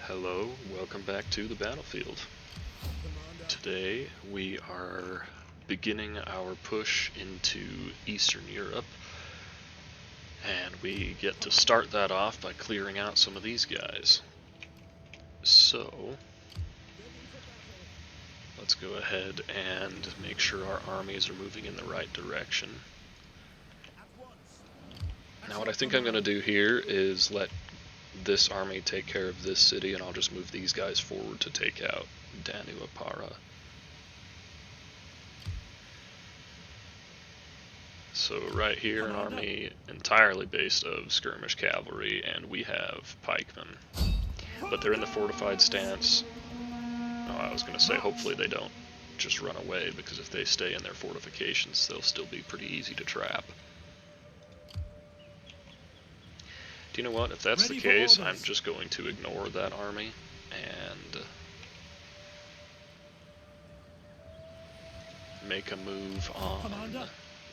Hello, welcome back to the battlefield. Today we are beginning our push into Eastern Europe, and we get to start that off by clearing out some of these guys. So, let's go ahead and make sure our armies are moving in the right direction. Now what I think I'm going to do here is let this army take care of this city, and I'll just move these guys forward to take out Impera. So right here, an army entirely based of skirmish cavalry, and we have pikemen. But they're in the fortified stance. Oh, I was going to say hopefully they don't just run away, because if they stay in their fortifications, they'll still be pretty easy to trap. Do you know what? If that's the case, I'm just going to ignore that army and make a move on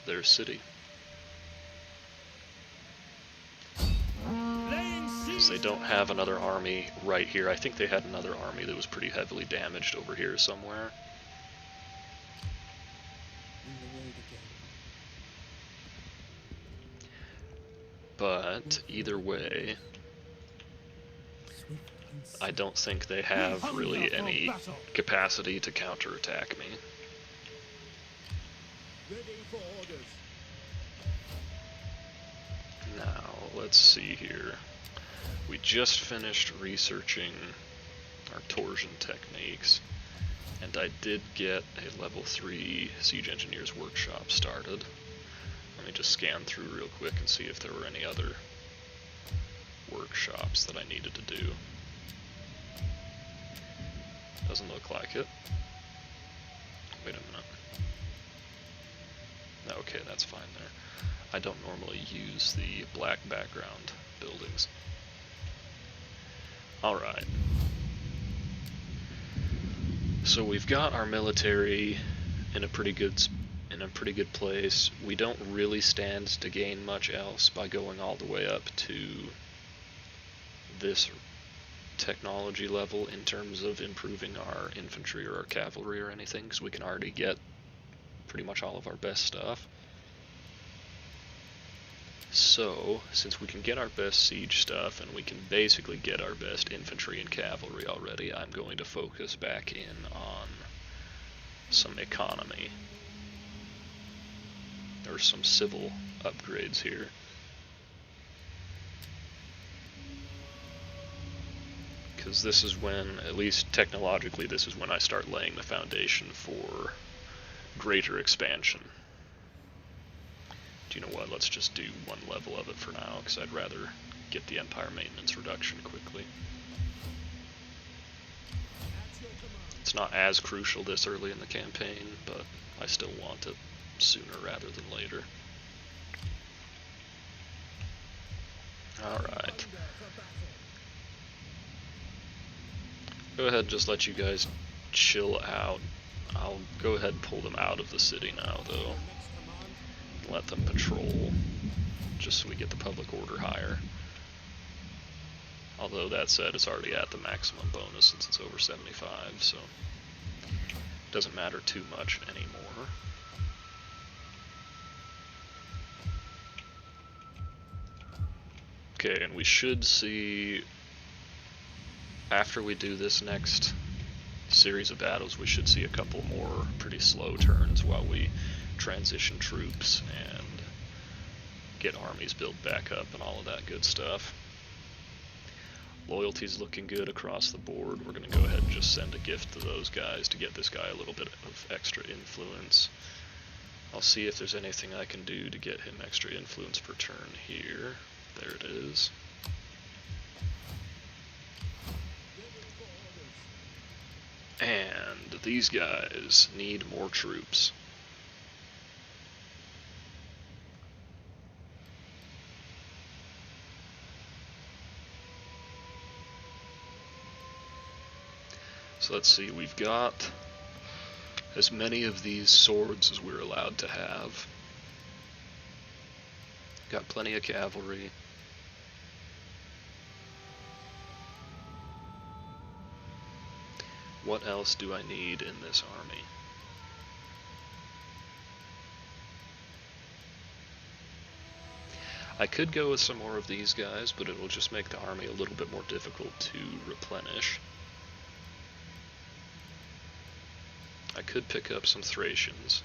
their city. Because they don't have another army right here. I think they had another army that was pretty heavily damaged over here somewhere. But either way, I don't think they have really any capacity to counterattack me. Now, let's see here. We just finished researching our torsion techniques, and I did get a level 3 Siege Engineer's Workshop started. Let me just scan through real quick and see if there were any other workshops that I needed to do. Doesn't look like it. Wait a minute. Okay, that's fine there. I don't normally use the black background buildings. Alright. So we've got our military in a pretty good place. We don't really stand to gain much else by going all the way up to this technology level in terms of improving our infantry or our cavalry or anything, because we can already get pretty much all of our best stuff. So, since we can get our best siege stuff and we can basically get our best infantry and cavalry already, I'm going to focus back in on some economy. Or some civil upgrades here. Because this is when, at least technologically, this is when I start laying the foundation for greater expansion. Do you know what? Let's just do one level of it for now, because I'd rather get the Empire maintenance reduction quickly. It's not as crucial this early in the campaign, but I still want it sooner rather than later. Alright. Go ahead and just let you guys chill out. I'll go ahead and pull them out of the city now, though. Let them patrol, just so we get the public order higher. Although that said, it's already at the maximum bonus since it's over 75, so it doesn't matter too much anymore. Okay, and we should see, after we do this next series of battles, we should see a couple more pretty slow turns while we transition troops and get armies built back up and all of that good stuff. Loyalty's looking good across the board. We're going to go ahead and just send a gift to those guys to get this guy a little bit of extra influence. I'll see if there's anything I can do to get him extra influence per turn here. There it is. And these guys need more troops. So let's see, we've got as many of these swords as we're allowed to have. Got plenty of cavalry. What else do I need in this army? I could go with some more of these guys, but it will just make the army a little bit more difficult to replenish. I could pick up some Thracians.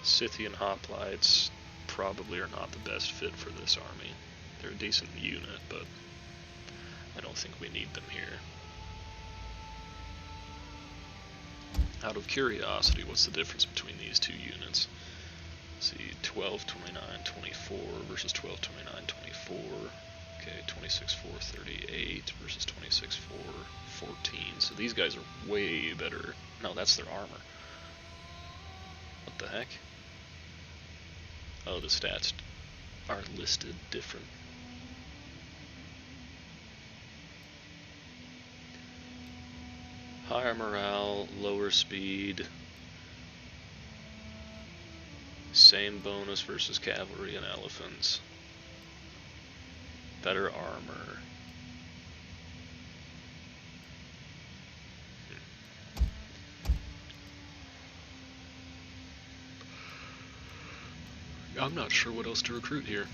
Scythian hoplites probably are not the best fit for this army. They're a decent unit, but I don't think we need them here. Out of curiosity, what's the difference between these two units? Let's see, 12, 29, 24 versus 12, 29, 24. Okay, 26, 4, 38 versus 26, 4, 14. So these guys are way better. No, that's their armor. What the heck? Oh, the stats are listed different. Higher morale, lower speed, same bonus versus cavalry and elephants, better armor. I'm not sure what else to recruit here.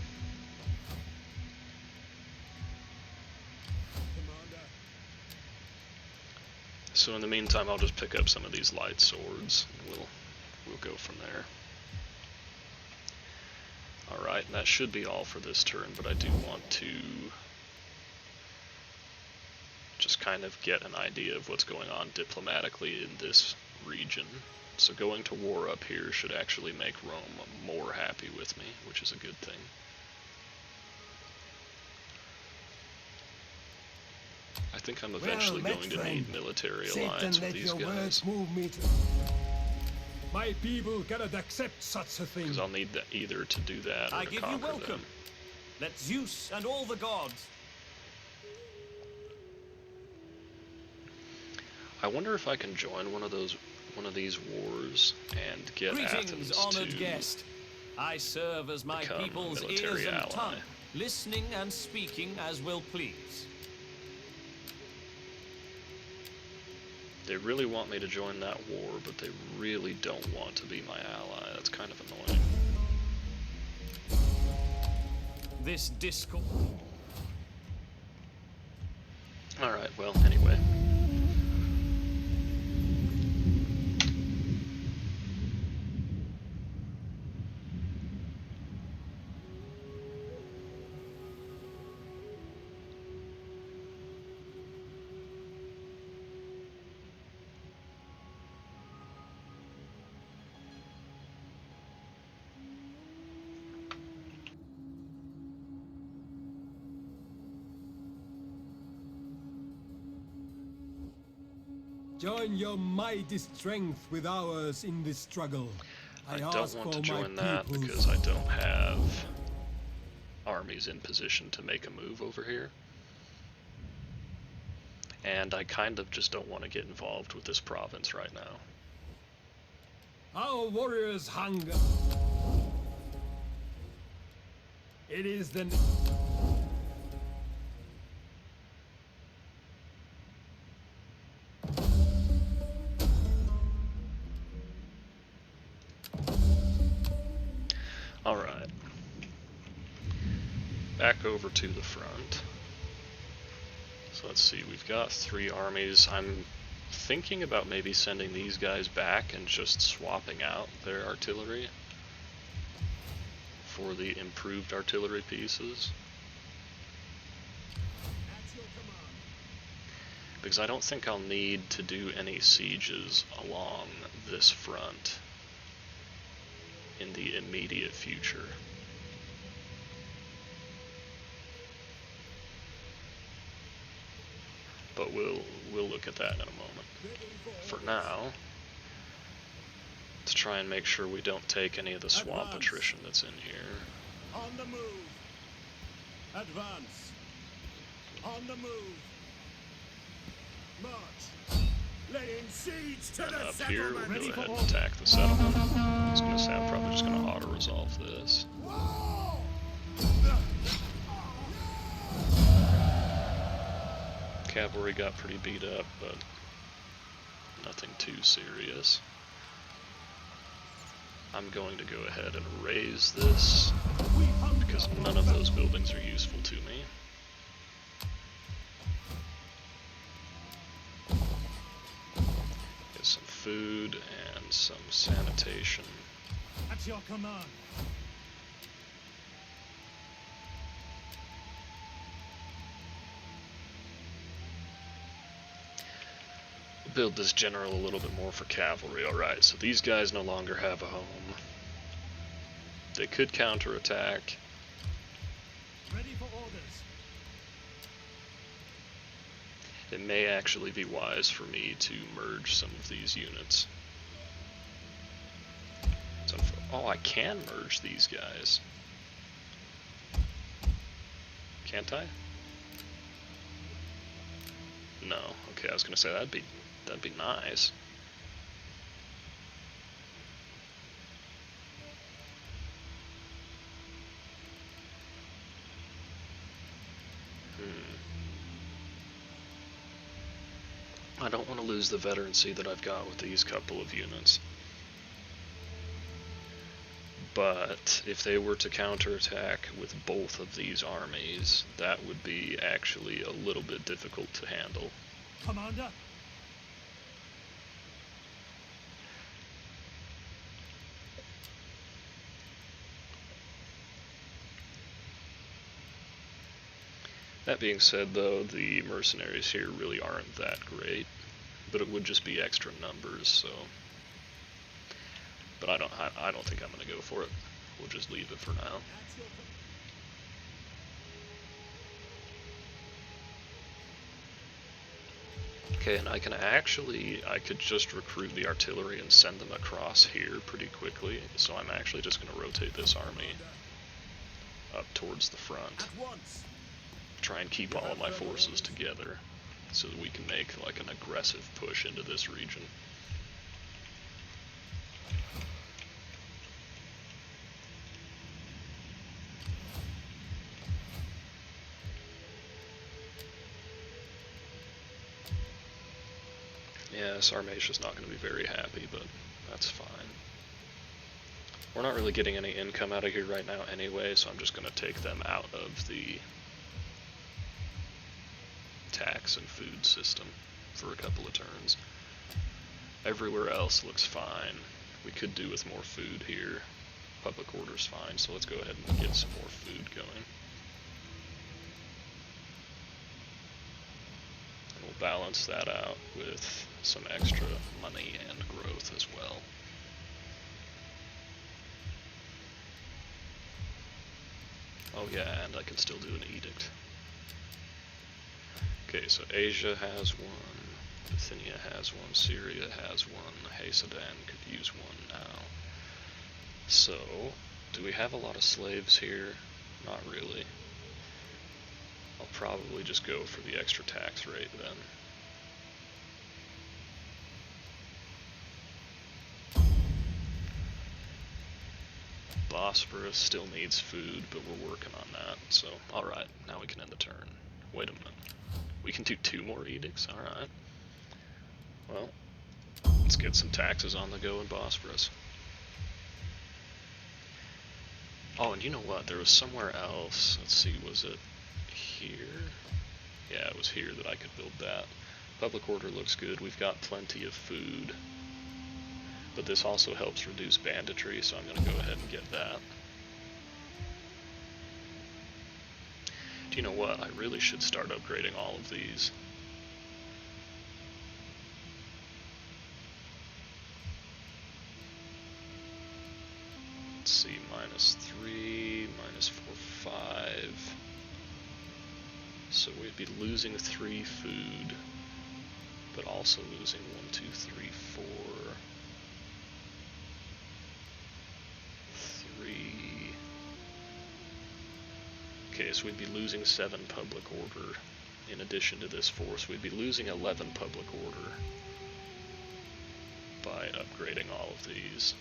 So in the meantime, I'll just pick up some of these light swords, and we'll go from there. Alright, that should be all for this turn, but I do want to just kind of get an idea of what's going on diplomatically in this region. So going to war up here should actually make Rome more happy with me, which is a good thing. I think I'm eventually going to need military alliance with these guys. My people cannot accept such a thing. Because I'll need either to do that or to conquer them. Let Zeus and all the gods. I wonder if I can join one of these wars and get Athens honored to guest. I serve as my people's ears and tongue, listening and speaking as will please. They really want me to join that war, but they really don't want to be my ally. That's kind of annoying. This discord. Alright, well, anyway. Join your mighty strength with ours in this struggle. I don't want to join that because I don't have armies in position to make a move over here. And I kind of just don't want to get involved with this province right now. Our warriors hunger. It is the... Alright. Back over to the front. So let's see, we've got 3 armies. I'm thinking about maybe sending these guys back and just swapping out their artillery for the improved artillery pieces. Because I don't think I'll need to do any sieges along this front in the immediate future. But we'll look at that in a moment. For now, let's try and make sure we don't take any of the swamp attrition that's in here. On the move. Advance. On the move. March. Laying siege to And the up here, settlement. we'll go ahead and attack the settlement. I was going to say I'm probably just going to auto-resolve this. Whoa! cavalry got pretty beat up, but nothing too serious. I'm going to go ahead and raise this, because none of those buildings are useful to me. Get some food and some sanitation. At your command. Build this general a little bit more for cavalry. Alright, so these guys no longer have a home. They could counterattack. Ready for orders. It may actually be wise for me to merge some of these units. So, oh, I can merge these guys. Can't I? No. Okay, I was gonna say that'd be nice. I don't want to lose the veterancy that I've got with these couple of units. But if they were to counterattack with both of these armies, that would be actually a little bit difficult to handle. Commander. That being said, though, the mercenaries here really aren't that great, but it would just be extra numbers, so. But I don't think I'm gonna go for it. We'll just leave it for now. Okay, and I could just recruit the artillery and send them across here pretty quickly, so I'm actually just gonna rotate this army up towards the front. At once. Try and keep all of my forces together so that we can make like an aggressive push into this region. Yeah, Sarmatia's not going to be very happy, but that's fine. We're not really getting any income out of here right now anyway, so I'm just going to take them out of the tax and food system for a couple of turns. Everywhere else looks fine. We could do with more food here. Public order's fine, so let's go ahead and get some more food going. And we'll balance that out with some extra money and growth as well. Oh yeah, and I can still do an edict. Okay, so Asia has one, Bithynia has one, Syria has one, Haysadan could use one now. So, do we have a lot of slaves here? Not really. I'll probably just go for the extra tax rate then. Bosporus still needs food, but we're working on that, so alright, now we can end the turn. Wait a minute. We can do 2 more edicts? Alright. Well, let's get some taxes on the go in Bosporus. Oh, and you know what? There was somewhere else. Let's see, was it here? Yeah, it was here that I could build that. Public order looks good. We've got plenty of food. But this also helps reduce banditry, so I'm going to go ahead and get that. Do you know what? I really should start upgrading all of these. Let's see, -3, -4, 5. So we'd be losing 3 food, but also losing 1, 2, 3, 4. 3. Okay, so we'd be losing 7 public order in addition to this force. We'd be losing 11 public order by upgrading all of these.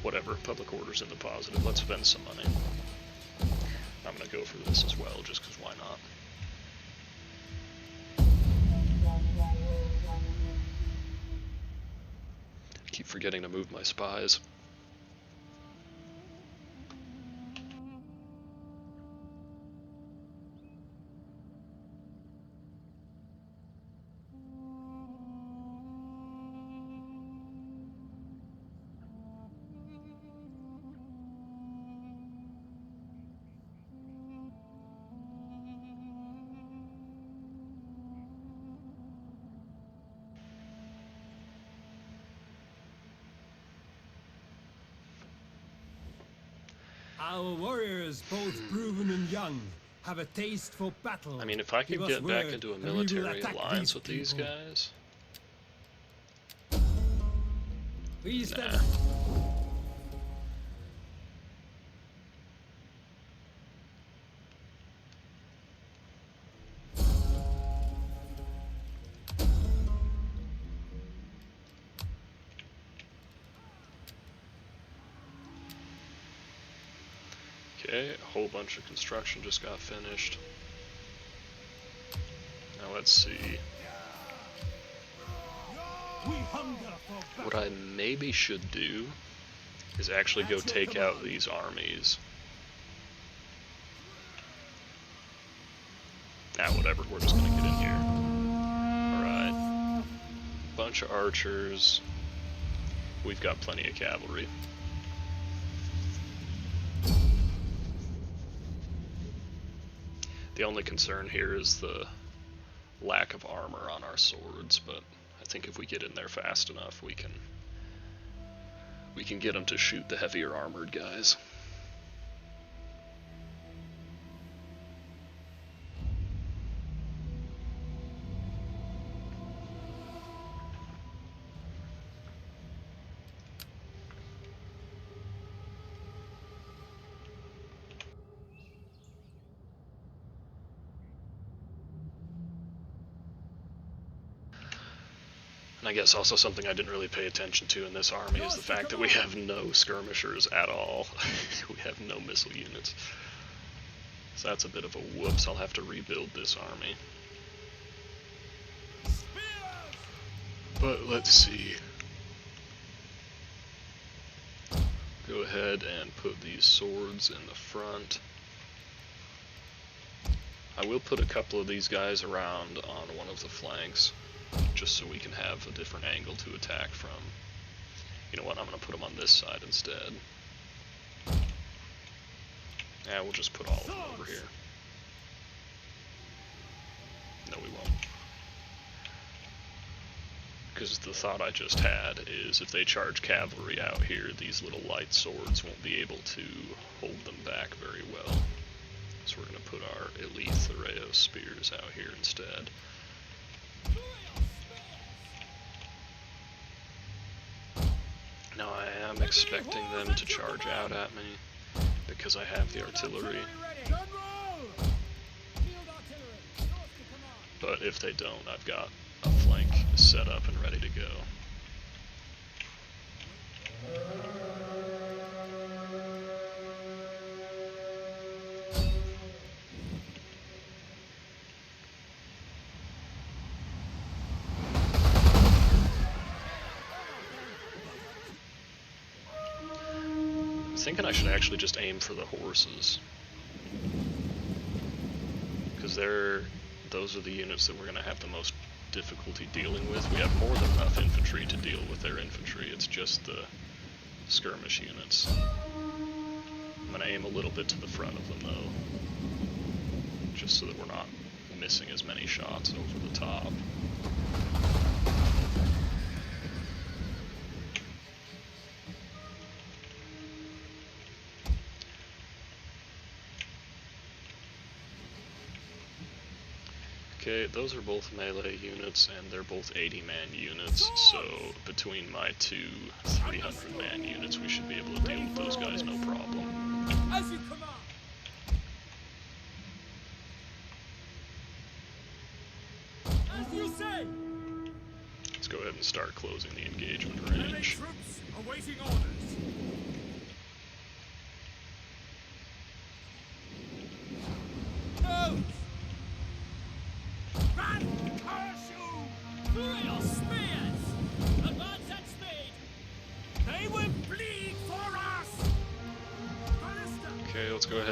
Whatever, public order's in the positive. Let's spend some money. I'm going to go for this as well, just because why not? I keep forgetting to move my spies. Our warriors, both proven and young, have a taste for battle. I mean, if I could Give us get back word, into a and we will military attack alliance with these people. guys... Please Nah. stand. Okay, a whole bunch of construction just got finished. Now let's see. We hunger for What battle. I maybe should do is actually go take out these armies. Nah, whatever, we're just gonna get in here. Alright. Bunch of archers. We've got plenty of cavalry. The only concern here is the lack of armor on our swords, but I think if we get in there fast enough, we can get them to shoot the heavier armored guys. And I guess also something I didn't really pay attention to in this army is the fact that we have no skirmishers at all. We have no missile units. So that's a bit of a whoops. I'll have to rebuild this army. But let's see. Go ahead and put these swords in the front. I will put a couple of these guys around on one of the flanks, just so we can have a different angle to attack from. You know what, I'm going to put them on this side instead. Yeah, we'll just put all of them over here. No, we won't. Because the thought I just had is if they charge cavalry out here, these little light swords won't be able to hold them back very well. So we're going to put our elite Thoreo spears out here instead. Now I am expecting them to charge out at me because I have the artillery. But if they don't, I've got a flank set up and ready to go. I'm thinking I should actually just aim for the horses, because those are the units that we're going to have the most difficulty dealing with. We have more than enough infantry to deal with their infantry, it's just the skirmish units. I'm going to aim a little bit to the front of them though, just so that we're not missing as many shots over the top. Okay, those are both melee units, and they're both 80-man units, so between my two 300-man units, we should be able to deal with those guys no problem. As you command. As you say. Let's go ahead and start closing the engagement range. Troops awaiting orders.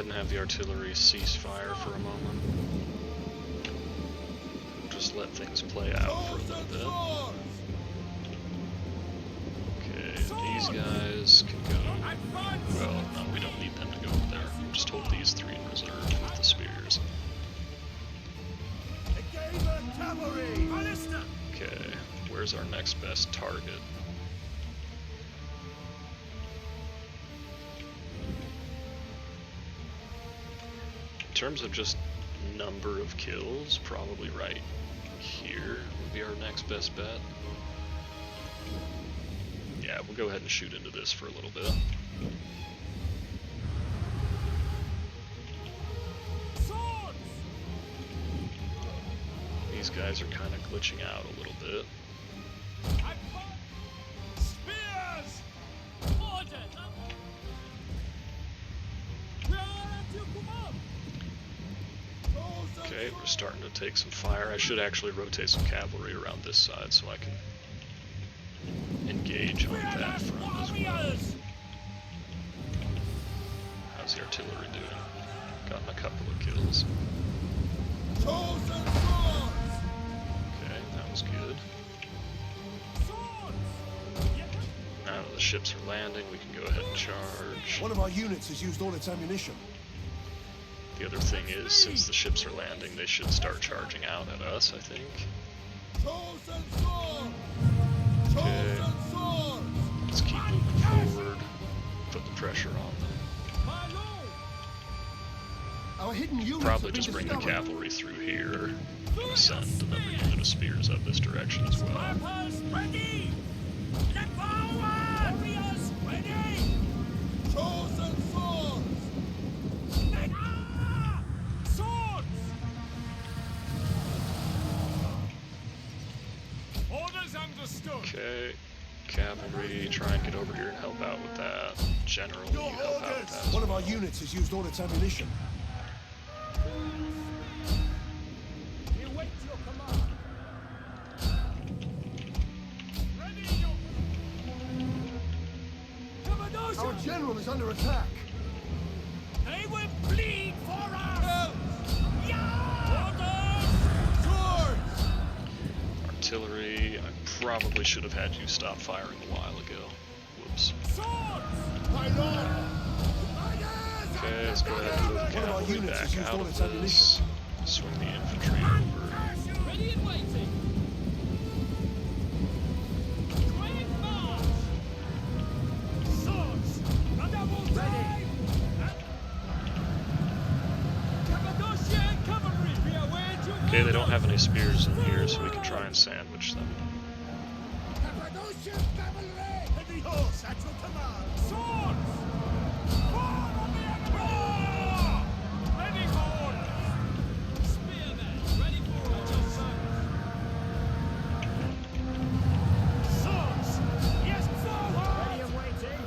ahead and have the artillery cease fire for a moment. We'll just let things play out for a little bit. Okay, these guys can go... Well, no, we don't need them to go over there. We'll just hold these three in reserve with the spears. Okay, where's our next best target? In terms of just number of kills, probably right here would be our next best bet. Yeah, we'll go ahead and shoot into this for a little bit. These guys are kind of glitching out a little bit. Spears! Okay, we're starting to take some fire. I should actually rotate some cavalry around this side so I can engage on that front as well. How's the artillery doing? Gotten a couple of kills. Okay, that was good. Now that the ships are landing, we can go ahead and charge. One of our units has used all its ammunition. The other thing is, since the ships are landing, they should start charging out at us, I think. Okay. Let's keep moving forward. Put the pressure on them. Our hidden units Probably have been just bring the discovered. cavalry through here and ascend, and then we can do the spears up this direction as well. Ready! Step forward! Warriors, ready! Chosen swords! Swords! Orders understood! Okay, cavalry, try and get over here and help out with that. General, you help out with that as One of well. our units has used all its ammunition. You wait your command! Ready your... Our general is under attack. They will bleed for us! Yeah! Orders! Swords! Artillery, I probably should have had you stop firing a while ago. Whoops. Swords! My lord! Okay, let's go ahead and move the One of our cavalry units has back used out all of its this. ammunition. Swing the infantry over. Ready and waiting! Quick march! Swords! Double ready! Cappadocia cavalry! We await your Okay, they don't have any spears in here, so we can try and sandwich them. Cappadocia cavalry! Heavy horse at your command! Swords! Forward on the emperor! Ready for orders! Spearmen, ready for orders! Swords! Yes, forward! Ready and waiting!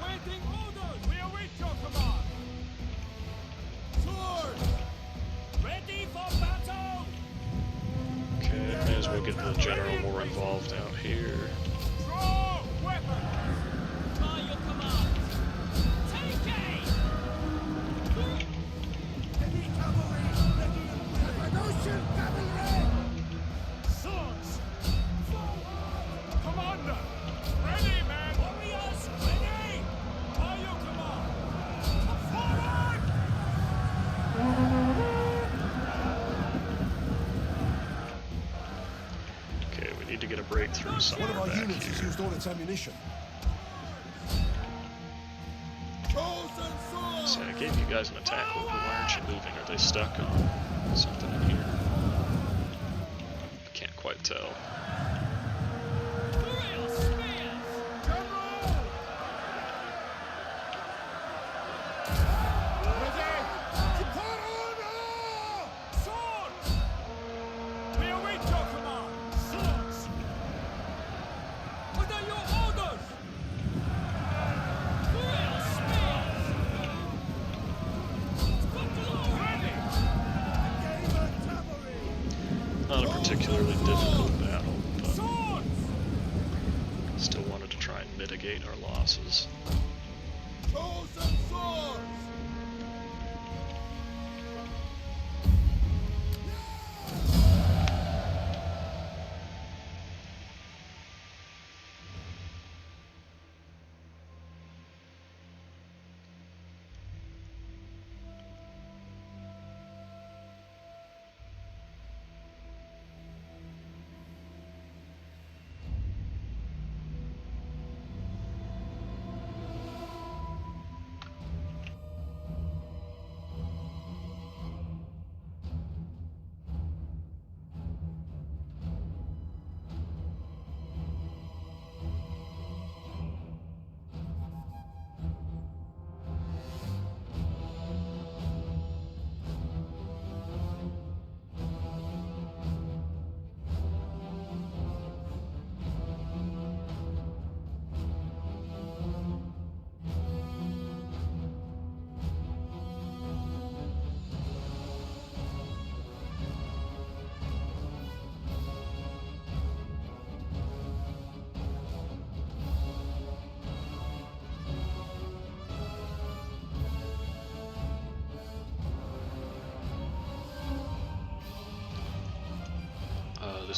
Awaiting orders! We await your command! Swords! Ready for battle! Okay, may as well get the general more involved out here. Draw weapon! By your command! Take aim! Heavy cavalry! Ready and Cappadocian cavalry! Swords! Forward! Commander! Ready, men! Warriors, ready! By your command! Forward! Okay, we need to get a breakthrough One somewhere of our back units has here. used all its ammunition. So I gave you guys an attack order. Why aren't you moving? Are they stuck on something in here? I can't quite tell. Real spears! General! Ready! Swords! We await your command! Swords! What are your orders? Real spears! Ready! Not a particularly difficult battle, but Swords! still wanted to try and mitigate our losses. Chosen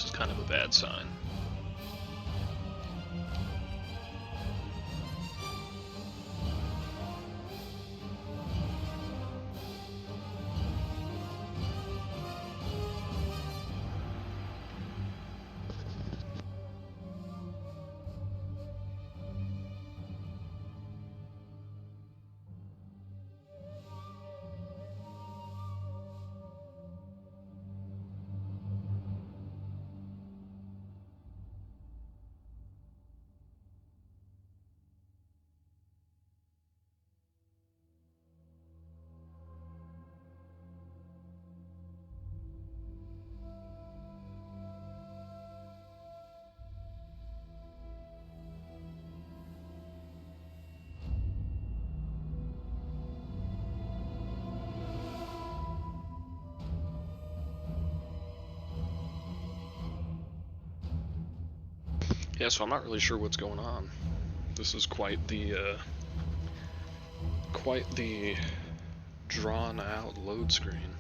this is kind of a bad sign. Yeah, so I'm not really sure what's going on. This is quite the drawn out load screen.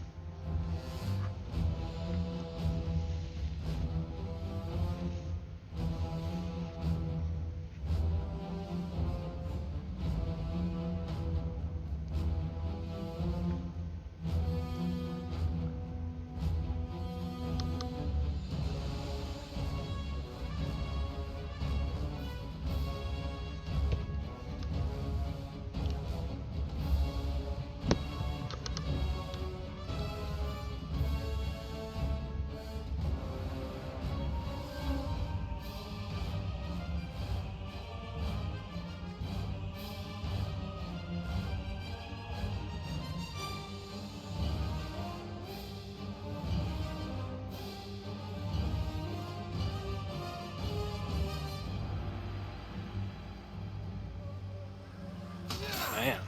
Man,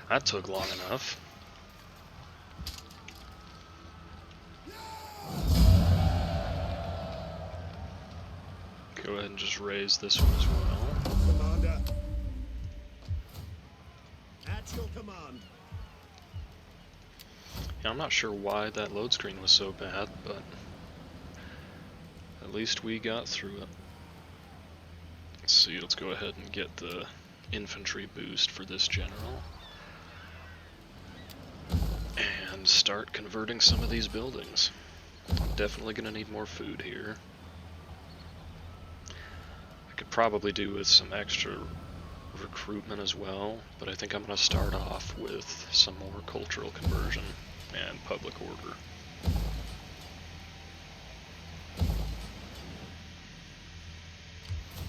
that took long enough. Go ahead and just raise this one as well. Commander. At your command. Yeah, I'm not sure why that load screen was so bad, but at least we got through it. Let's see, let's go ahead and get the infantry boost for this general and start converting some of these buildings. Definitely gonna need more food here. I could probably do with some extra recruitment as well, but I think I'm gonna start off with some more cultural conversion and public order.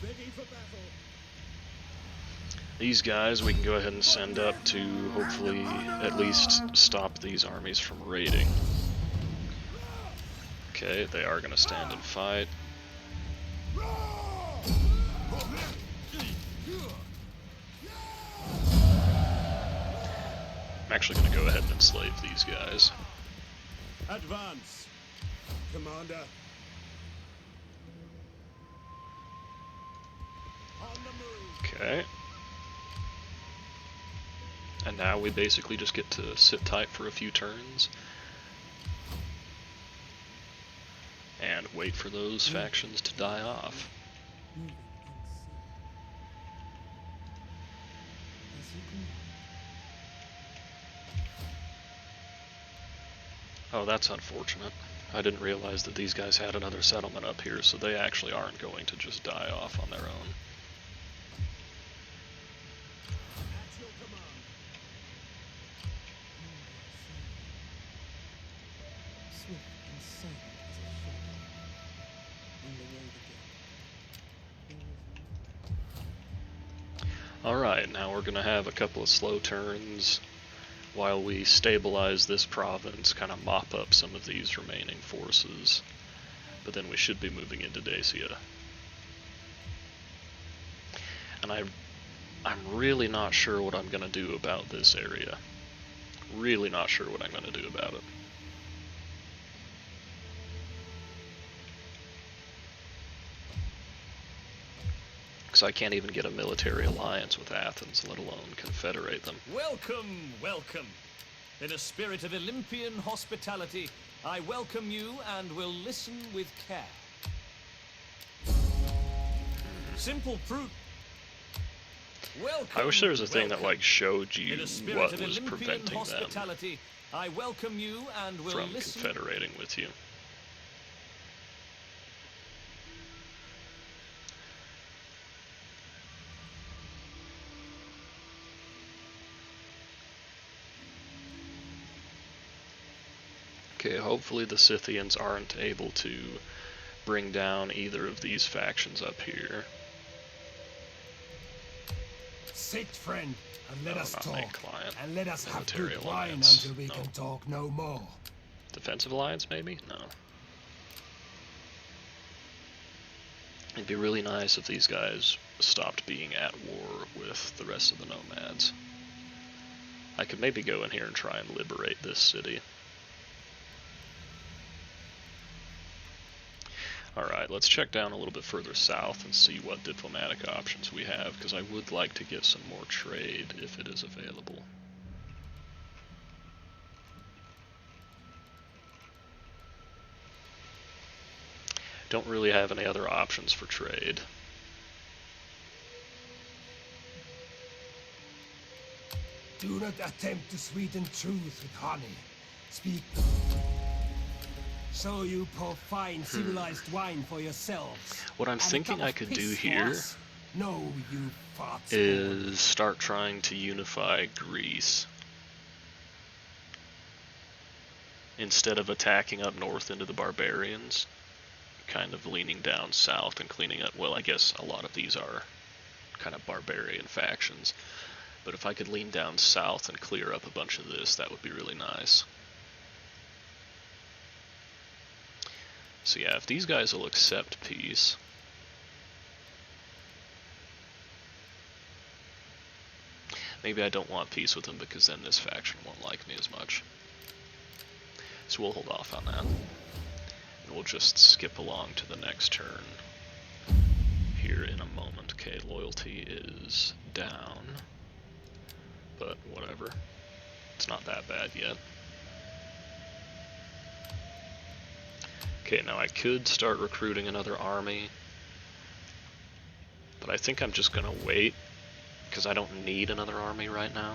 Ready for battle. These guys we can go ahead and send up to hopefully at least stop these armies from raiding. Okay, they are going to stand and fight. I'm actually going to go ahead and enslave these guys. Advance. Commander. On the move. Okay. And now we basically just get to sit tight for a few turns and wait for those factions to die off. Oh, that's unfortunate. I didn't realize that these guys had another settlement up here, so they actually aren't going to just die off on their own. At your command. Swift and silent as a shadow. In the road again. Alright, now we're gonna have a couple of slow turns while we stabilize this province, kind of mop up some of these remaining forces, but then we should be moving into Dacia. And I'm really not sure what I'm gonna do about this area. Really not sure what I'm gonna do about it. Because I can't even get a military alliance with Athens, let alone confederate them. Welcome, welcome. In a spirit of Olympian hospitality, I welcome you and will listen with care. Simple fruit. Welcome, I wish there was a thing that welcome. like showed In you a spirit what of was Olympian preventing them hospitality, I welcome you and will from listen. confederating with you. Okay, hopefully the Scythians aren't able to bring down either of these factions up here. Sit, friend, and let No, us not make talk. client. And let us have Military good wine alliance. until we No. can talk no more. Defensive alliance, maybe? No. It'd be really nice if these guys stopped being at war with the rest of the Nomads. I could maybe go in here and try and liberate this city. Alright, let's check down a little bit further south and see what diplomatic options we have, because I would like to get some more trade if it is available. Don't really have any other options for trade. Do not attempt to sweeten truth with honey. Speak. So you pour fine, civilized wine for yourselves. What I'm and a thinking cup I of could piss do for here us? No, you farts. is start trying to unify Greece. Instead of attacking up north into the barbarians, kind of leaning down south and cleaning up, well, I guess a lot of these are kind of barbarian factions. But if I could lean down south and clear up a bunch of this, that would be really nice. So yeah, if these guys will accept peace, maybe I don't want peace with them because then this faction won't like me as much. So we'll hold off on that. And we'll just skip along to the next turn here in a moment. Okay, loyalty is down, but whatever. It's not that bad yet. Okay, now I could start recruiting another army, but I think I'm just gonna wait, because I don't need another army right now.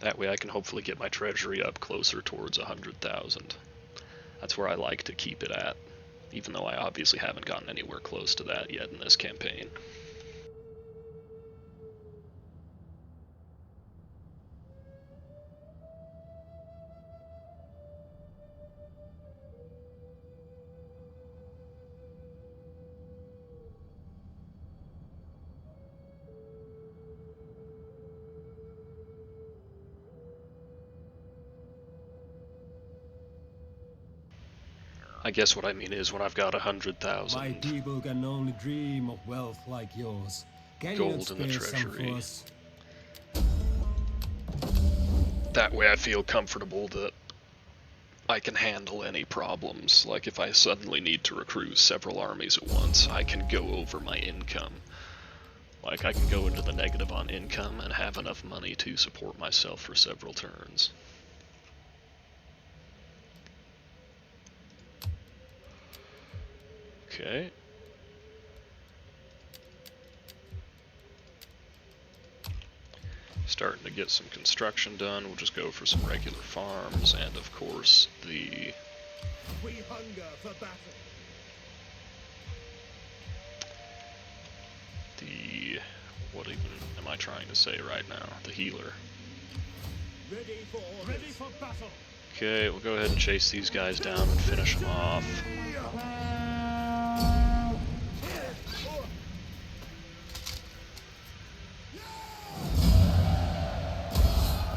That way I can hopefully get my treasury up closer towards 100,000. That's where I like to keep it at, even though I obviously haven't gotten anywhere close to that yet in this campaign. I guess what I mean is when I've got 100,000 My people can only dream of wealth like yours. Can you not gold in the spare some treasury, for us? that way I feel comfortable that I can handle any problems. Like if I suddenly need to recruit several armies at once, I can go over my income. Like I can go into the negative on income and have enough money to support myself for several turns. Okay. Starting to get some construction done. We'll just go for some regular farms and of course the We hunger for battle. what even am I trying to say right now? The healer. Ready for battle. Okay, we'll go ahead and chase these guys down and finish them off.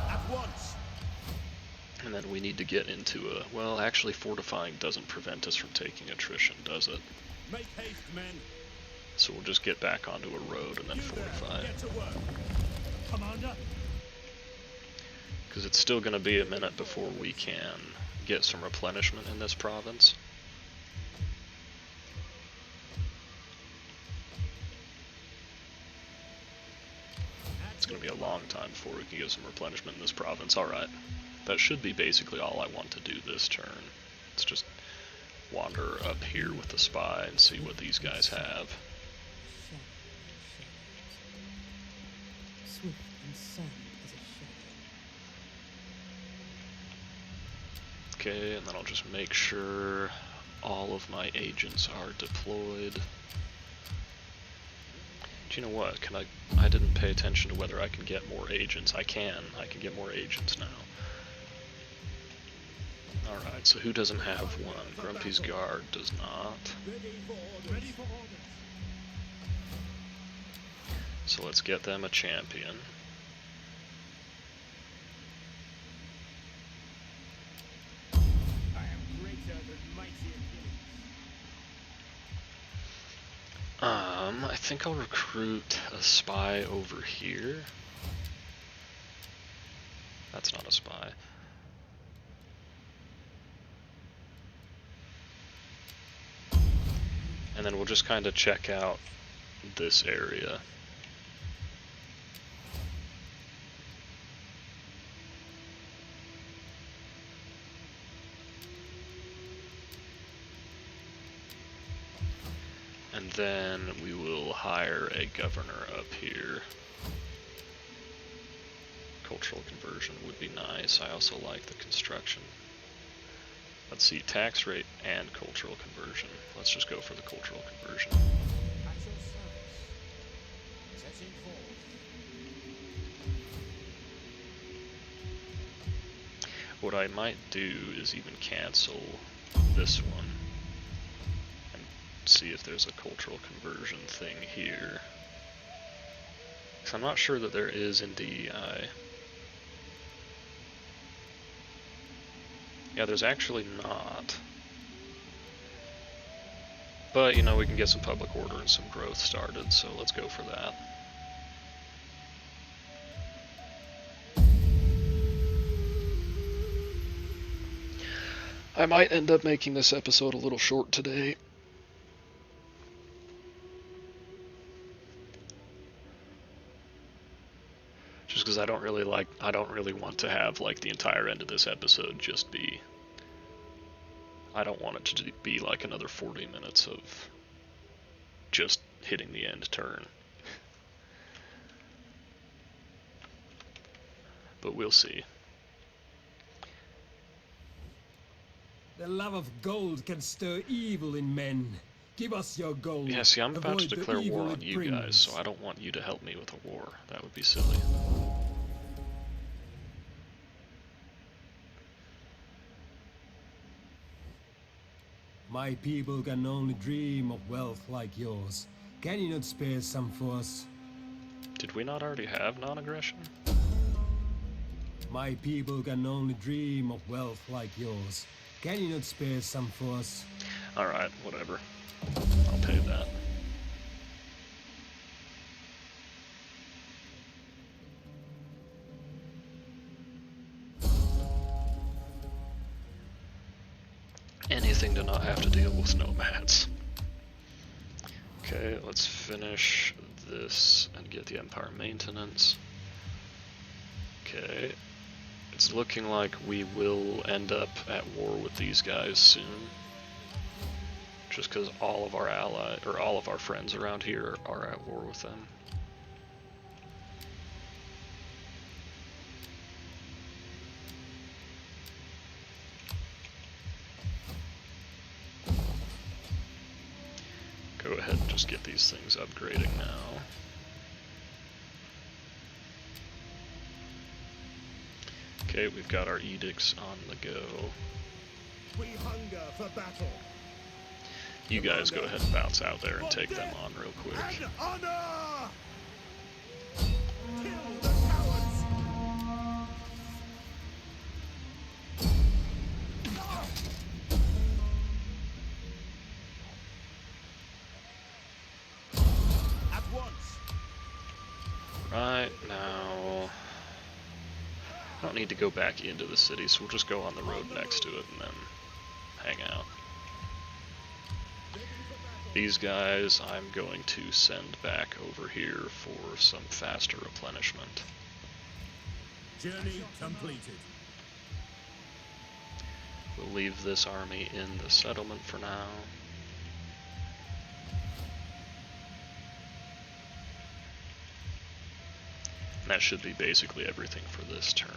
At once. And then we need to get into a, well, actually fortifying doesn't prevent us from taking attrition, does it? Make haste, men. So we'll just get back onto a road and then You there, fortify. get to work. Commander. Because it's still going to be a minute before we can get some replenishment in this province. At It's going to be a long time before we can get some replenishment in this province. Alright. That should be basically all I want to do this turn. Let's just wander up here with the spy and see what these guys have. Swift and silent as a shadow. Okay, and then I'll just make sure all of my agents are deployed. Do you know what? I didn't pay attention to whether I can get more agents. I can get more agents now. Alright, so who doesn't have one? Grumpy's Guard does not. Ready for orders. So let's get them a champion. I am greater than mighty Achilles. I think I'll recruit a spy over here. That's not a spy. And then we'll just kind of check out this area. And then we will hire a governor up here. Cultural conversion would be nice. I also like the construction. Let's see, tax rate and cultural conversion. Let's just go for the cultural conversion. At your service. Setting forth. What I might do is even cancel this one and see if there's a cultural conversion thing here. 'Cause I'm not sure that there is in DEI. Yeah, there's actually not. But, you know, we can get some public order and some growth started, so let's go for that. I might end up making this episode a little short today. Just because I don't really want to have like the entire end of this episode just be, I don't want it to be like another 40 minutes of just hitting the end turn. But we'll see. The love of gold can stir evil in men. Give us your gold. Yeah, see, I'm about to Avoid the declare war evil on it you brings. guys, so I don't want you to help me with a war. That would be silly. My people can only dream of wealth like yours. Can you not spare some for us? Did we not already have non-aggression? My people can only dream of wealth like yours. Can you not spare some for us? Alright, whatever. I'll pay that. Anything to not have to deal with nomads. Okay, let's finish this and get the Empire maintenance. Okay, it's looking like we will end up at war with these guys soon. Just because all of our allies, or all of our friends around here are at war with them. Go ahead and just get these things upgrading now. Okay, we've got our edicts on the go. We hunger for battle. You guys go ahead and bounce out there and take them on real quick. And honor! Kill the cowards! At once. Right now, I don't need to go back into the city, so we'll just go on the road next to it and then hang out. These guys I'm going to send back over here for some faster replenishment. Journey completed. We'll leave this army in the settlement for now. And that should be basically everything for this turn.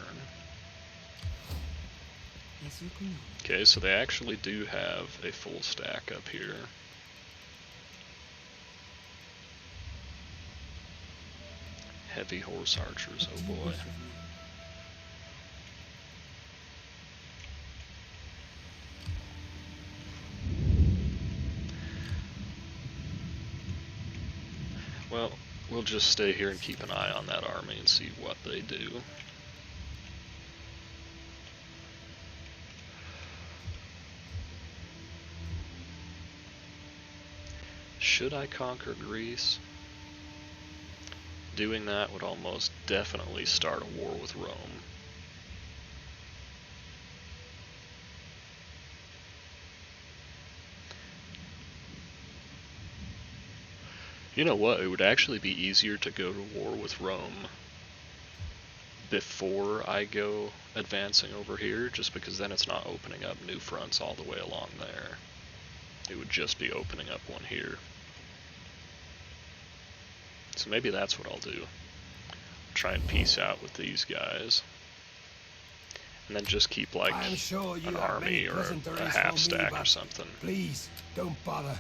As you command. Okay, so they actually do have a full stack up here. Heavy horse archers, oh boy. Well, we'll just stay here and keep an eye on that army and see what they do. Should I conquer Greece? Doing that would almost definitely start a war with Rome. You know what, it would actually be easier to go to war with Rome before I go advancing over here, just because then it's not opening up new fronts all the way along there. It would just be opening up one here. So maybe that's what I'll do. Try and peace out with these guys. And then just keep like I'm sure you an have army many or a pleasantries half for me, stack or but something. Please, don't bother.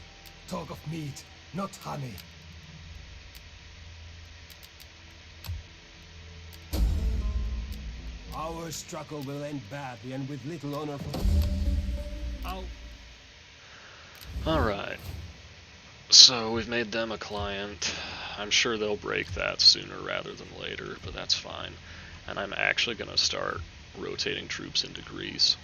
Talk of meat, not honey. Our struggle will end badly and with little honor for... Alright. So we've made them a client. I'm sure they'll break that sooner rather than later, but that's fine. And I'm actually going to start rotating troops into Greece.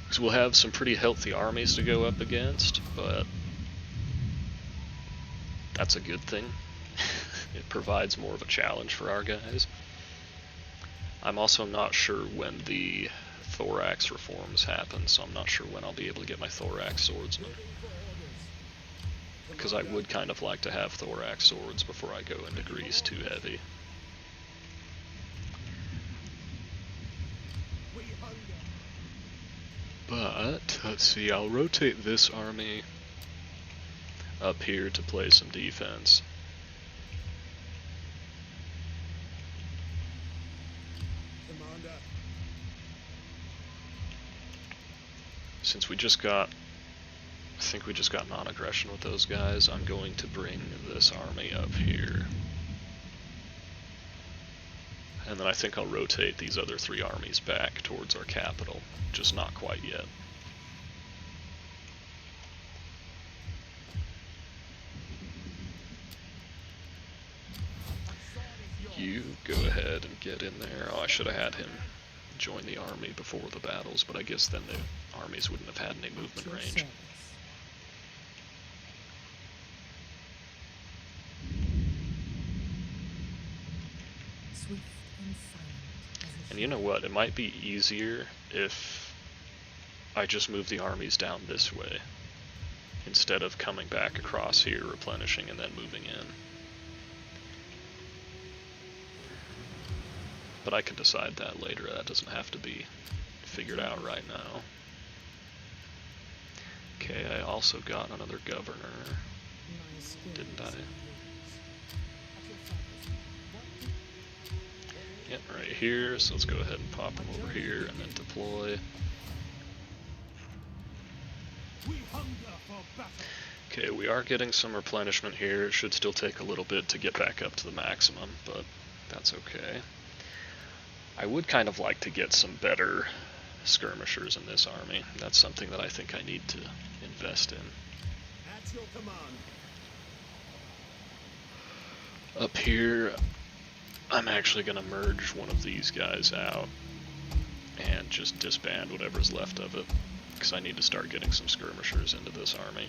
Because we'll have some pretty healthy armies to go up against, but that's a good thing. It provides more of a challenge for our guys. I'm also not sure when the thorax reforms happen, so I'm not sure when I'll be able to get my thorax swordsmen. Because I would kind of like to have thorax swords before I go into Greece too heavy. But, let's see, I'll rotate this army up here to play some defense. Commander. Since we just got, I think we just got non-aggression with those guys, I'm going to bring this army up here. And then I think I'll rotate these other three armies back towards our capital, just not quite yet. You go ahead and get in there. Oh, I should have had him join the army before the battles, but I guess then the armies wouldn't have had any movement range. And you know what, it might be easier if I just move the armies down this way, instead of coming back across here, replenishing, and then moving in. But I can decide that later, that doesn't have to be figured out right now. Okay, I also got another governor, didn't I? Yep, right here, so let's go ahead and pop them over here and then deploy. Okay, we are getting some replenishment here. It should still take a little bit to get back up to the maximum, but that's okay. I would kind of like to get some better skirmishers in this army. That's something that I think I need to invest in. At your command. Up here, I'm actually going to merge one of these guys out and just disband whatever's left of it, because I need to start getting some skirmishers into this army.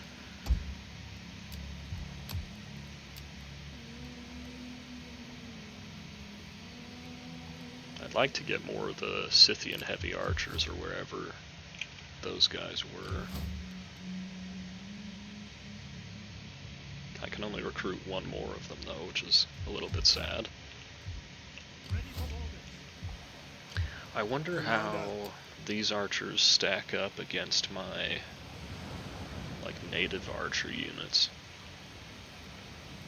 I'd like to get more of the Scythian heavy archers or wherever those guys were. I can only recruit one more of them though, which is a little bit sad. I wonder how these archers stack up against my like native archer units.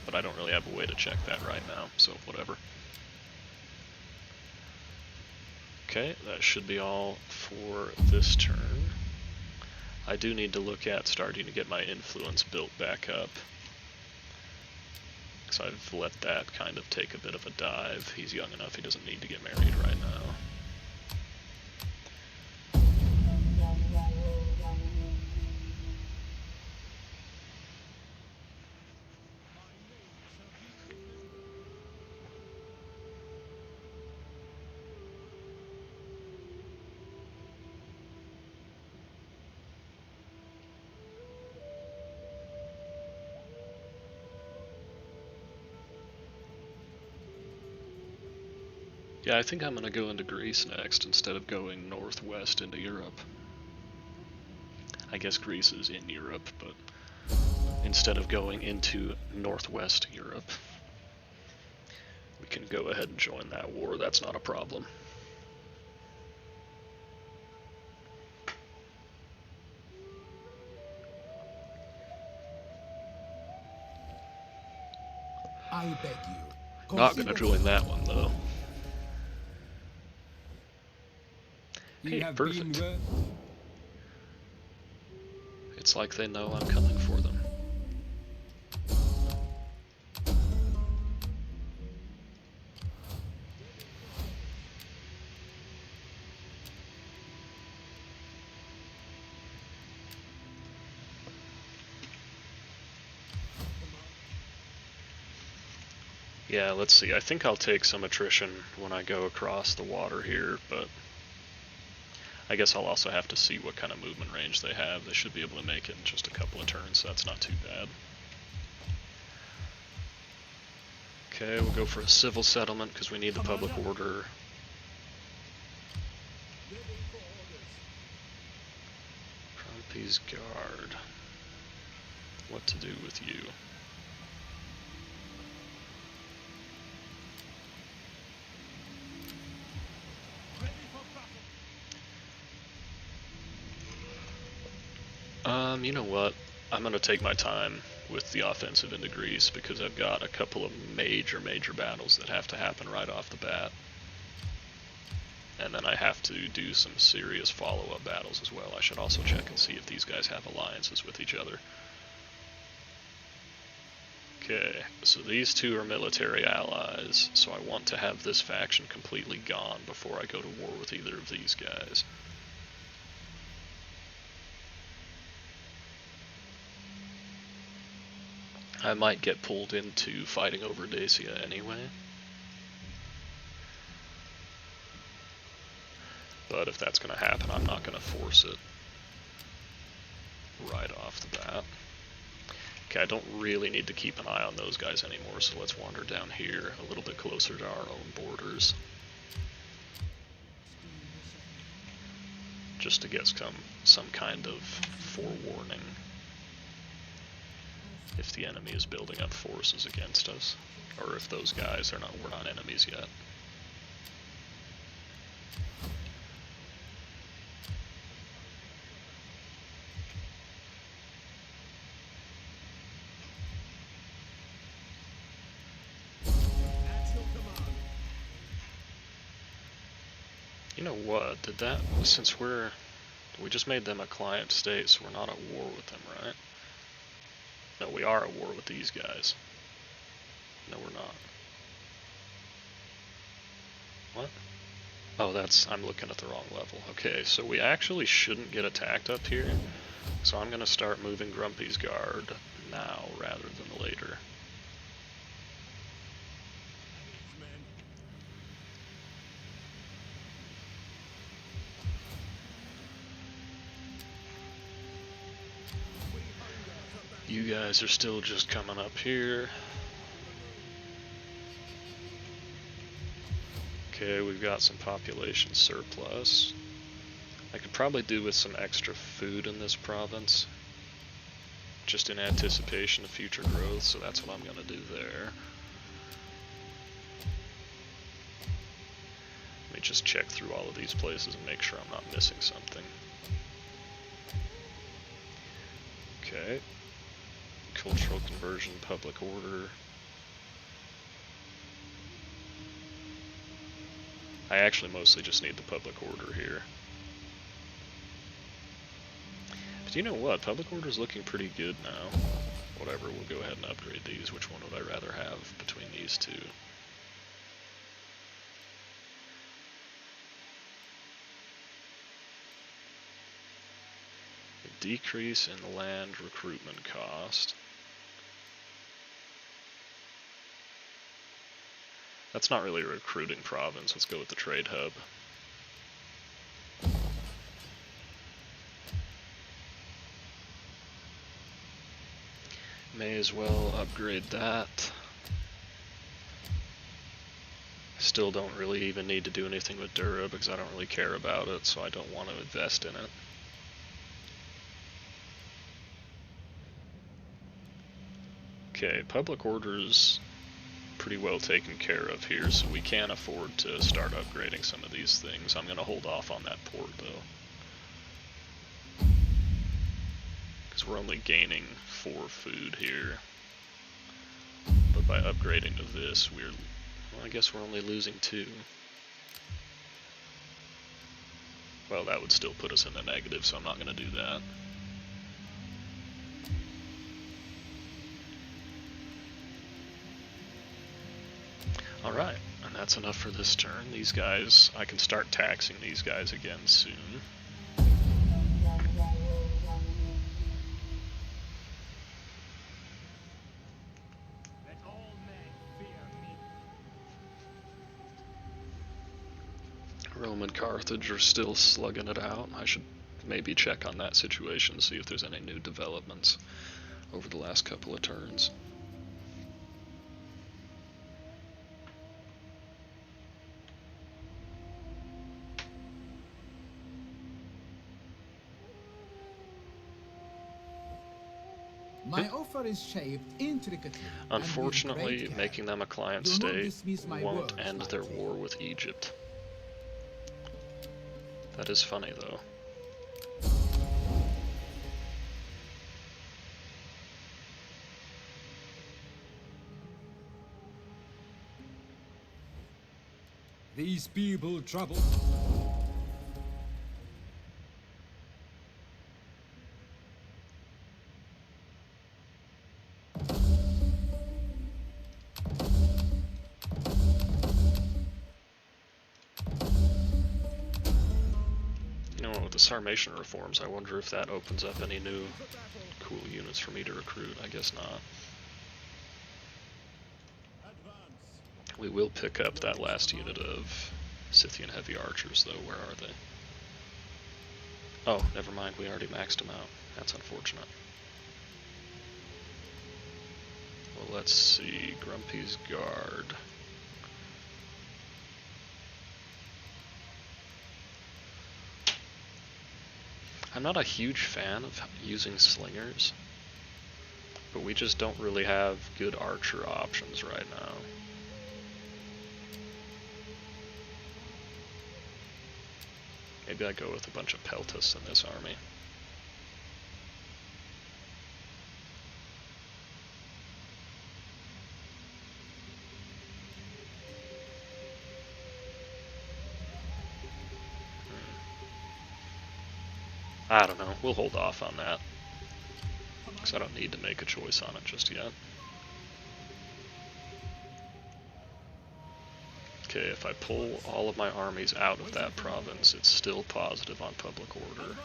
But I don't really have a way to check that right now, so whatever. Okay, that should be all for this turn. I do need to look at starting to get my influence built back up. Because I've let that kind of take a bit of a dive. He's young enough, he doesn't need to get married right now. Yeah, I think I'm going to go into Greece next instead of going northwest into Europe. I guess Greece is in Europe, but instead of going into northwest Europe, we can go ahead and join that war. That's not a problem. I beg you. Not going to join that one, though. Hey, perfect. It's like they know I'm coming for them. Yeah, let's see. I think I'll take some attrition when I go across the water here, but I guess I'll also have to see what kind of movement range they have. They should be able to make it in just a couple of turns, so that's not too bad. Okay, we'll go for a civil settlement because we need the public order. Trumpy's Guard. What to do with you? You know what? I'm going to take my time with the offensive into Greece because I've got a couple of major battles that have to happen right off the bat. And then I have to do some serious follow-up battles as well. I should also check and see if these guys have alliances with each other. Okay, so these two are military allies, so I want to have this faction completely gone before I go to war with either of these guys. I might get pulled into fighting over Dacia anyway. But if that's going to happen, I'm not going to force it right off the bat. Okay, I don't really need to keep an eye on those guys anymore, so let's wander down here a little bit closer to our own borders. Just to get some kind of forewarning if the enemy is building up forces against us, or if those guys are we're not enemies yet. You know what, since we just made them a client state, so we're not at war with them, right? No, we are at war with these guys. No, we're not. What? Oh, I'm looking at the wrong level. Okay, so we actually shouldn't get attacked up here. So I'm going to start moving Grumpy's Guard now rather than later. You guys are still just coming up here. Okay, we've got some population surplus. I could probably do with some extra food in this province, just in anticipation of future growth, so that's what I'm going to do there. Let me just check through all of these places and make sure I'm not missing something. Okay. Cultural conversion, public order. I actually mostly just need the public order here. But you know what? Public order is looking pretty good now. Whatever, we'll go ahead and upgrade these. Which one would I rather have between these two? A decrease in the land recruitment cost. That's not really a recruiting province. Let's go with the trade hub. May as well upgrade that. Still don't really even need to do anything with Dura because I don't really care about it, so I don't want to invest in it. Okay, public orders pretty well taken care of here, so we can afford to start upgrading some of these things. I'm going to hold off on that port though, because we're only gaining 4 food here, but by upgrading to this well, I guess we're only losing 2. Well, that would still put us in the negative, so I'm not going to do that. Alright, and that's enough for this turn. These guys, I can start taxing these guys again soon. Let all men fear me. Rome and Carthage are still slugging it out. I should maybe check on that situation, see if there's any new developments over the last couple of turns. My offer is shaped intricately. and with Unfortunately, great care. making them a client Do not state dismiss my won't words, end my their king. war with Egypt. That is funny, though. These people trouble. You know what, with the Sarmatian reforms, I wonder if that opens up any new cool units for me to recruit. I guess not. We will pick up that last unit of Scythian heavy archers, though. Where are they? Oh, never mind. We already maxed them out. That's unfortunate. Well, let's see. Grumpy's Guard. I'm not a huge fan of using slingers, but we just don't really have good archer options right now. Maybe I go with a bunch of peltas in this army. I don't know, we'll hold off on that, because I don't need to make a choice on it just yet. Okay, if I pull all of my armies out of that province, it's still positive on public order.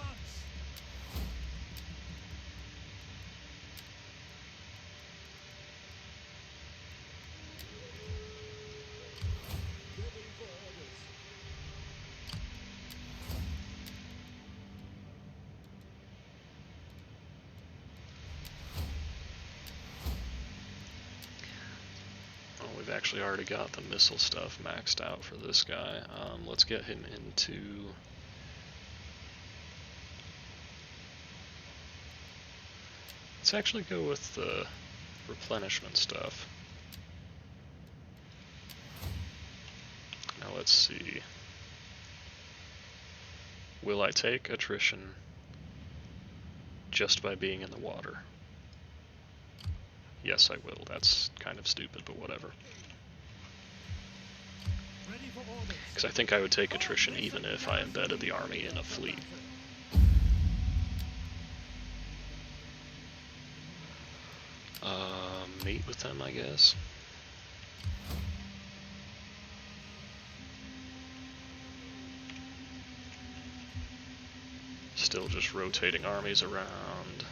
actually already got the missile stuff maxed out for this guy. Let's get him into... Let's actually go with the replenishment stuff. Now let's see. Will I take attrition just by being in the water? Yes, I will. That's kind of stupid, but whatever. Because I think I would take attrition even if I embedded the army in a fleet. Meet with them, I guess. Still just rotating armies around.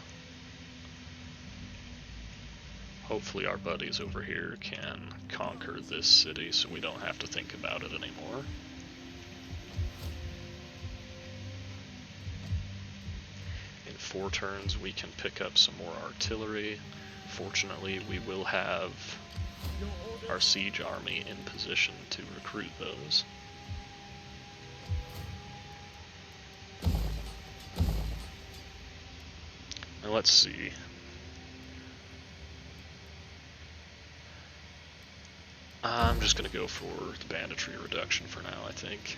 Hopefully our buddies over here can conquer this city so we don't have to think about it anymore. In 4 turns we can pick up some more artillery. Fortunately, we will have our siege army in position to recruit those. Now let's see. I'm just going to go for the banditry reduction for now, I think.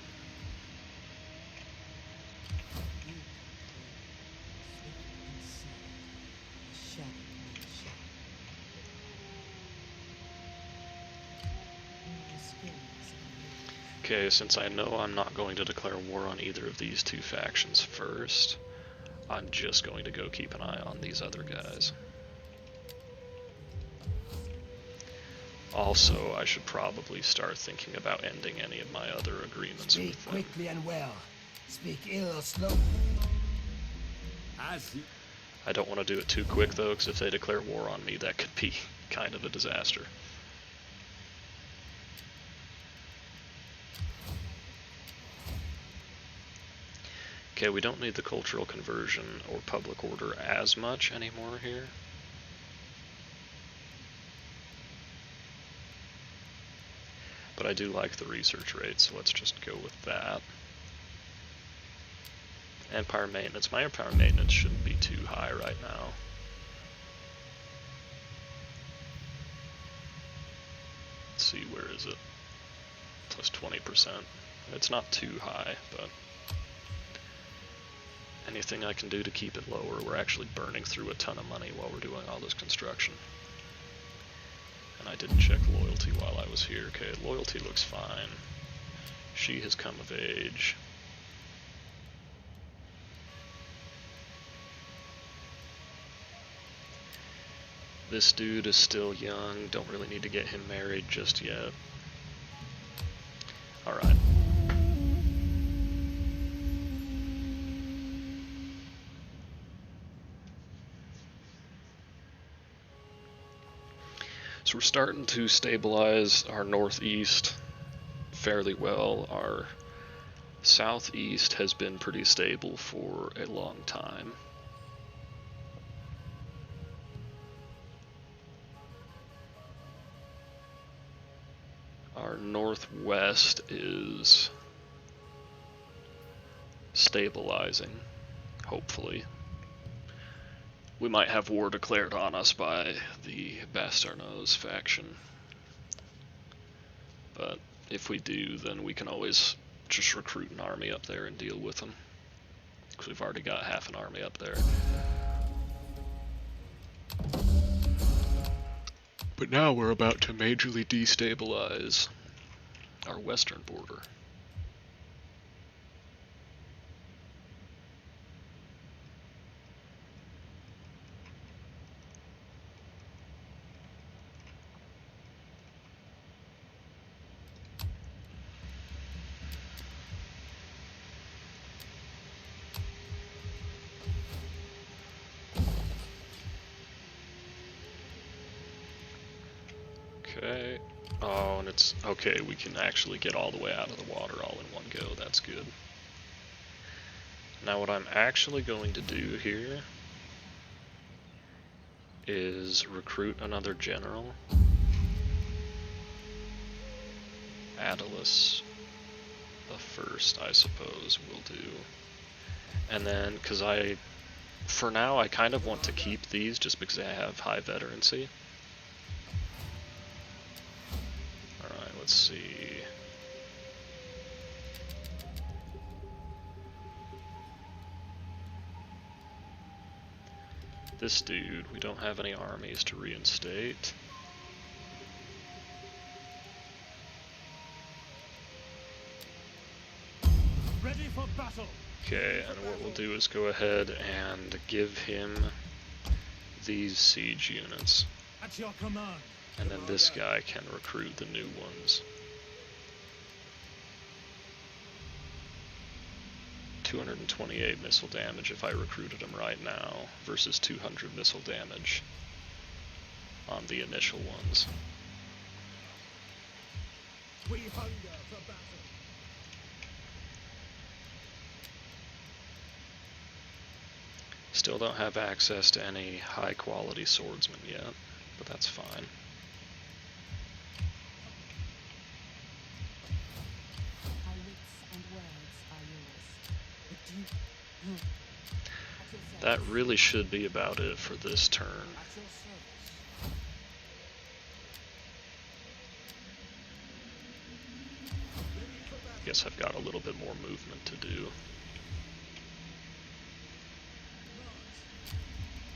Okay, since I know I'm not going to declare war on either of these 2 factions first, I'm just going to go keep an eye on these other guys. Also, I should probably start thinking about ending any of my other agreements with them. Quickly and well. Speak ill or slow. I don't want to do it too quick though, because if they declare war on me, that could be kind of a disaster. Okay, we don't need the cultural conversion or public order as much anymore here. But I do like the research rate, so let's just go with that. Empire maintenance. My empire maintenance shouldn't be too high right now. Let's see, where is it? Plus 20%. It's not too high, but anything I can do to keep it lower. We're actually burning through a ton of money while we're doing all this construction. And I didn't check loyalty while I was here. Okay, loyalty looks fine. She has come of age. This dude is still young, don't really need to get him married just yet. Alright. So we're starting to stabilize our northeast fairly well. Our southeast has been pretty stable for a long time. Our northwest is stabilizing, hopefully. We might have war declared on us by the Bastarnos faction. But if we do, then we can always just recruit an army up there and deal with them. Because we've already got half an army up there. But now we're about to majorly destabilize our western border. Okay. Oh, and it's okay. We can actually get all the way out of the water all in one go. That's good. Now what I'm actually going to do here is recruit another general. Attalus first, I suppose, will do. And then, because for now, I kind of want to keep these just because they have high veterancy. Alright, let's see. This dude, we don't have any armies to reinstate. Ready for battle. Okay, and what we'll do is go ahead and give him these siege units. At your command. And then this guy can recruit the new ones. 228 missile damage if I recruited him right now, versus 200 missile damage on the initial ones. We hunger for battle. Still don't have access to any high quality swordsmen yet, but that's fine. Our wits and words are yours. But do you... At your service. That really should be about it for this turn. At your service. Guess I've got a little bit more movement to do.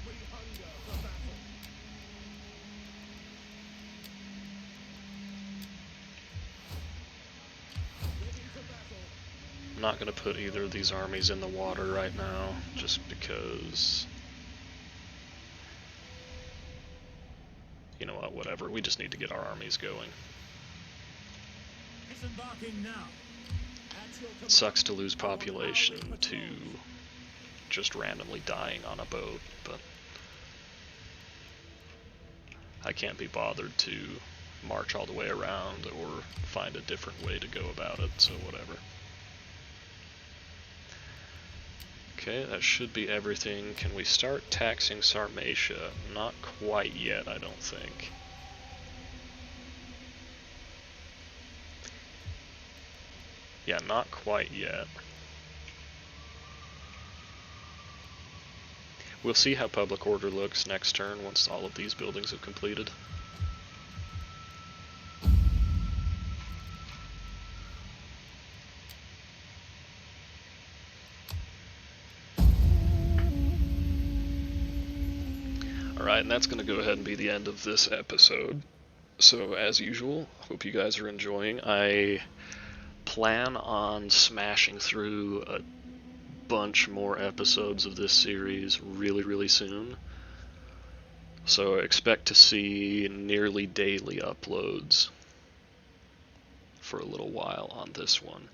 We hunger for battle. Ready for battle. I'm not going to put either of these armies in the water right now, just because... You know what, whatever, we just need to get our armies going. Disembarking now. At your It command. sucks to lose population to just randomly dying on a boat, but I can't be bothered to march all the way around or find a different way to go about it, so whatever. Okay, that should be everything. Can we start taxing Sarmatia? Not quite yet, I don't think. Yeah, not quite yet. We'll see how public order looks next turn once all of these buildings have completed. Alright, and that's going to go ahead and be the end of this episode. So, as usual, hope you guys are enjoying. I plan on smashing through a bunch more episodes of this series really soon. So expect to see nearly daily uploads for a little while on this one.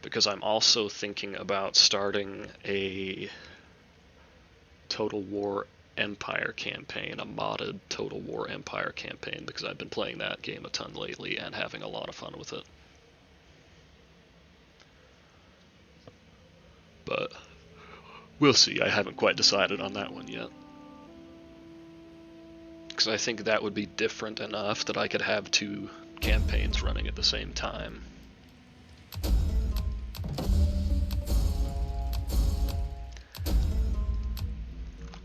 Because I'm also thinking about starting a Total War Empire campaign, a modded Total War Empire campaign, because I've been playing that game a ton lately and having a lot of fun with it. But we'll see, I haven't quite decided on that one yet. Because I think that would be different enough that I could have two campaigns running at the same time.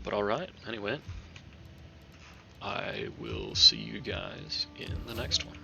But alright, anyway, I will see you guys in the next one.